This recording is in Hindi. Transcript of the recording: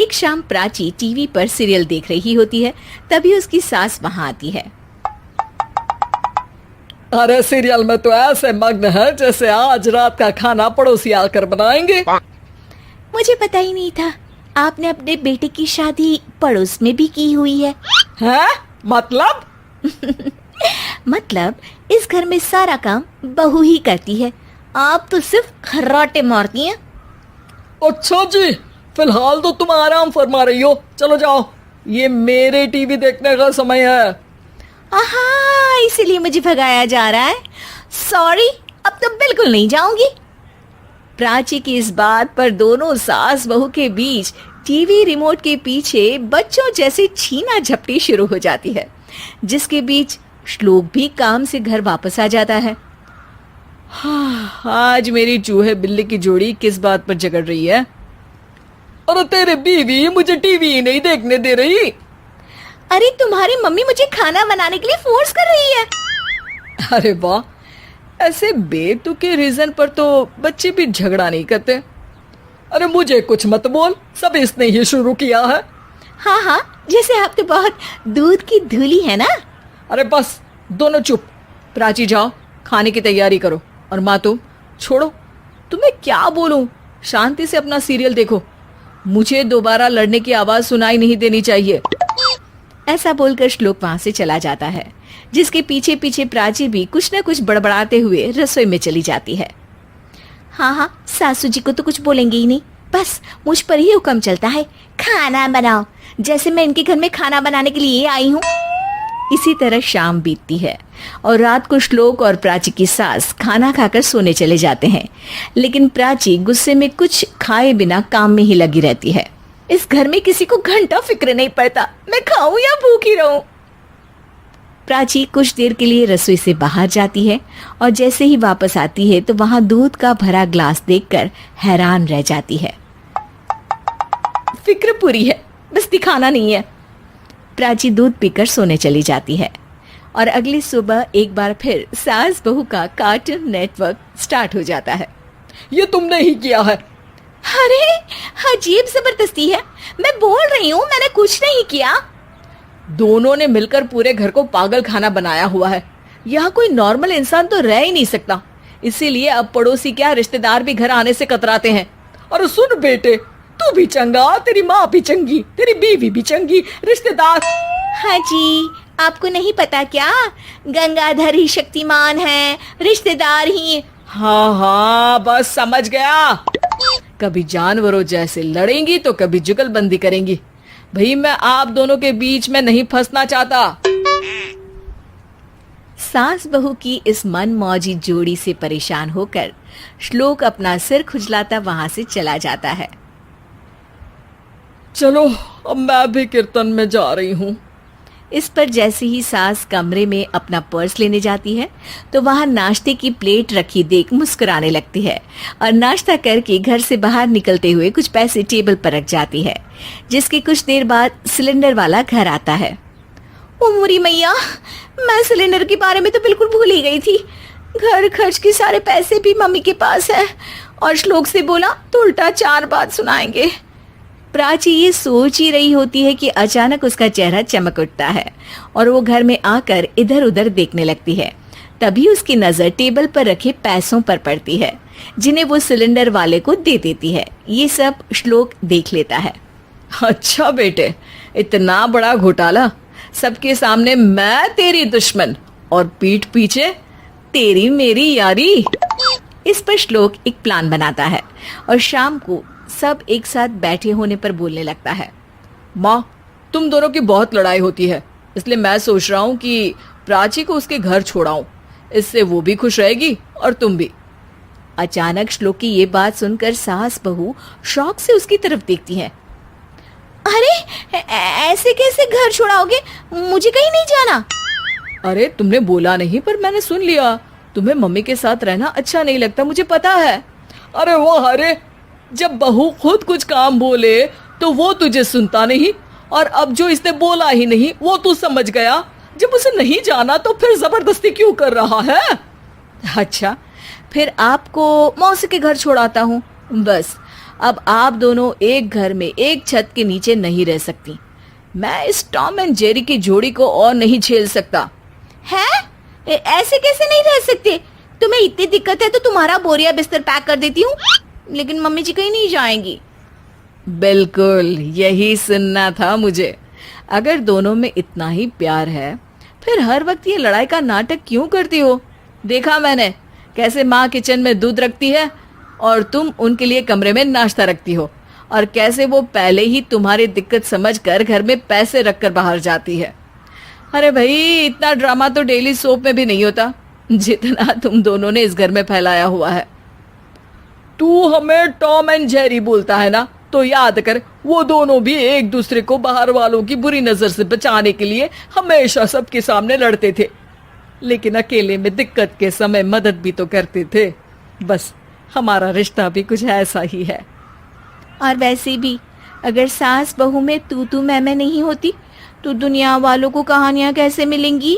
एक शाम प्राची टीवी पर सीरियल देख रही होती है। तभी उसकी सास वहां आती है। अरे सीरियल में तो ऐसे मग्न है जैसे आज रात का खाना पड़ोसी आकर बनाएंगे। मुझे पता ही नहीं था आपने अपने बेटे की शादी पड़ोस में भी की हुई है। हैं? मतलब? मतलब इस घर में सारा काम बहू ही करती है, आप तो सिर्फ खर्राटे मारती हैं। अच्छा जी, फिलहाल तो तुम आराम फरमा रही हो, चलो जाओ, ये मेरे टीवी देखने का समय है। आहा, इसीलिए मुझे भगाया जा रहा है। सॉरी, अब तो बिल्कुल नहीं जाऊंगी। प्राची की इस बात पर दोनों सास बहू के बीच टीवी रिमोट के पीछे बच्चों जैसे छीना झपटी शुरू हो जाती है, जिसके बीच श्लोक भी काम से घर वापस आ जाता है। आज मेरी चूहे बिल्ली की जोड़ी किस बात पर झगड़ रही है? अरे तेरे बीवी मुझे टीवी ही नहीं देखने दे रही। अरे तुम्हारी मम्मी मुझे खाना बनाने के लिए फोर्स कर रही है। अरे वाह, ऐसे बेतुके रीजन पर तो बच्चे भी झगड़ा नहीं करते। अरे मुझे कुछ मत बोल, सब इसने ही शुरू किया है। हाँ हाँ, जैसे आप तो बहुत दूध की धूली है ना। अरे बस, दोनों चुप। प्राची जाओ, खाने की तैयारी करो। और माँ तुम छोड़ो, तुम्हें क्या बोलूं, शांति से अपना सीरियल देखो, मुझे दोबारा लड़ने की आवाज सुनाई नहीं देनी चाहिए। ऐसा बोलकर श्लोक वहां से चला जाता है, जिसके पीछे पीछे प्राची भी कुछ न कुछ बड़बड़ाते हुए रसोई में चली जाती है। हाँ हाँ, सासू जी को तो कुछ बोलेंगे ही नहीं, बस मुझ पर ही हुक्म चलता है, खाना बनाओ, जैसे मैं इनके घर में खाना बनाने के लिए आई हूँ। इसी तरह शाम बीतती है और रात को श्लोक और प्राची की सास खाना खाकर सोने चले जाते हैं, लेकिन प्राची गुस्से में कुछ खाए बिना काम में ही लगी रहती है। इस घर में किसी को घंटा फिक्र नहीं पड़ता, मैं खाऊं या भूखी रहूं। प्राची कुछ देर के लिए रसोई से बाहर जाती है और जैसे ही वापस आती है तो वहां दूध का भरा ग्लास देखकर हैरान रह जाती है। फिक्र पूरी है, बस दिखाना नहीं है। प्राची दूध पीकर सोने चली जाती है और अगली सुबह एक बार फिर सास बहू का कार्टून नेटवर्क स्टार्ट हो जाता है। ये तुमने ही किया है। अरे अजीब जबरदस्ती है, मैं बोल रही हूँ मैंने कुछ नहीं किया। दोनों ने मिलकर पूरे घर को पागल खाना बनाया हुआ है। यहाँ कोई नॉर्मल इंसान तो रह ही नहीं सकता, इसीलिए अब पड़ोसी क्या रिश्तेदार भी घर आने से कतराते हैं। और सुन बेटे, तू भी चंगा, तेरी माँ भी चंगी, तेरी बीवी भी चंगी, रिश्तेदार। हाँ जी, आपको नहीं पता क्या, गंगाधर ही शक्तिमान है, रिश्तेदार ही। हाँ हाँ, बस समझ गया। कभी जानवरों जैसे लड़ेंगी तो कभी जुगलबंदी करेंगी। भाई मैं आप दोनों के बीच में नहीं फंसना चाहता। सास बहू की इस मनमौजी जोड़ी से परेशान होकर श्लोक अपना सिर खुजलाता वहां से चला जाता है। चलो अब मैं भी कीर्तन में जा रही हूँ। इस पर जैसे ही सास कमरे में अपना पर्स लेने जाती है तो वहां नाश्ते की प्लेट रखी देख मुस्कुराने लगती है और नाश्ता करके घर से बाहर निकलते हुए कुछ पैसे टेबल पर रख जाती है, जिसके कुछ देर बाद सिलेंडर वाला घर आता है। ओ मोरी मैया, मैं सिलेंडर के बारे में तो बिल्कुल भूल ही गई थी। घर खर्च के सारे पैसे भी मम्मी के पास है और श्लोक से बोला तो उल्टा 4 बात सुनाएंगे। प्राची ये सोच ही रही होती है कि अचानक उसका चेहरा चमक उठता है और वो घर में आकर इधर उधर देखने लगती है। तभी उसकी नजर टेबल पर रखे पैसों पर पड़ती है, जिन्हें वो सिलेंडर वाले को दे देती है। ये सब श्लोक देख लेता है। अच्छा बेटे, इतना बड़ा घोटाला, सबके सामने मैं तेरी दुश्मन और पीठ पीछे तेरी मेरी यारी। इस पर श्लोक एक प्लान बनाता है और शाम को सब एक साथ बैठे होने पर बोलने लगता है। माँ, तुम दोनों की बहुत लड़ाई होती है, इसलिए मैं सोच रहा हूँ कि प्राची को उसके घर छोड़ाऊं, इससे वो भी खुश रहेगी और तुम भी। अचानक श्लोक की ये बात सुनकर सास बहू शौक से उसकी तरफ देखती हैं। अरे ऐसे कैसे घर छोड़ाओगे, मुझे कहीं नहीं जाना। अरे तुमने बोला नहीं पर मैंने सुन लिया, तुम्हें मम्मी के साथ रहना अच्छा नहीं लगता, मुझे पता है। अरे वो अरे, जब बहू खुद कुछ काम बोले तो वो तुझे सुनता नहीं, और अब जो इसने बोला ही नहीं वो तू समझ गया। जब उसे नहीं जाना तो फिर जबरदस्ती क्यों कर रहा है? अच्छा, फिर आपको मौसी के घर छोड़ाता हूँ, बस अब आप दोनों एक घर में एक छत के नीचे नहीं रह सकती। मैं इस टॉम एंड जेरी की जोड़ी को और नहीं झेल सकता। है? ऐसे कैसे नहीं रह सकते? तुम्हें इतनी दिक्कत है तो तुम्हारा बोरिया बिस्तर पैक कर देती हूँ, लेकिन मम्मी जी कहीं नहीं जाएंगी। बिल्कुल यही सुनना था मुझे। अगर दोनों में इतना ही प्यार है फिर हर वक्त ये लड़ाई का नाटक क्यों करती हो? देखा मैंने कैसे माँ किचन में दूध रखती है और तुम उनके लिए कमरे में नाश्ता रखती हो, और कैसे वो पहले ही तुम्हारी दिक्कत समझकर घर में पैसे रखकर बाहर जाती है। अरे भाई, इतना ड्रामा तो डेली सोप में भी नहीं होता जितना तुम दोनों ने इस घर में फैलाया हुआ है। तू हमें टॉम एंड जेरी बोलता है ना, तो याद कर वो दोनों भी एक दूसरे को बाहर वालों की बुरी नजर से बचाने के लिए हमेशा सबके सामने लड़ते थे, लेकिन अकेले में दिक्कत के समय मदद भी तो करते थे। बस हमारा रिश्ता भी कुछ ऐसा ही है। और वैसे भी अगर सास बहू में तू मैं नहीं होती तो दुनिया वालों को कहानियां कैसे मिलेंगी?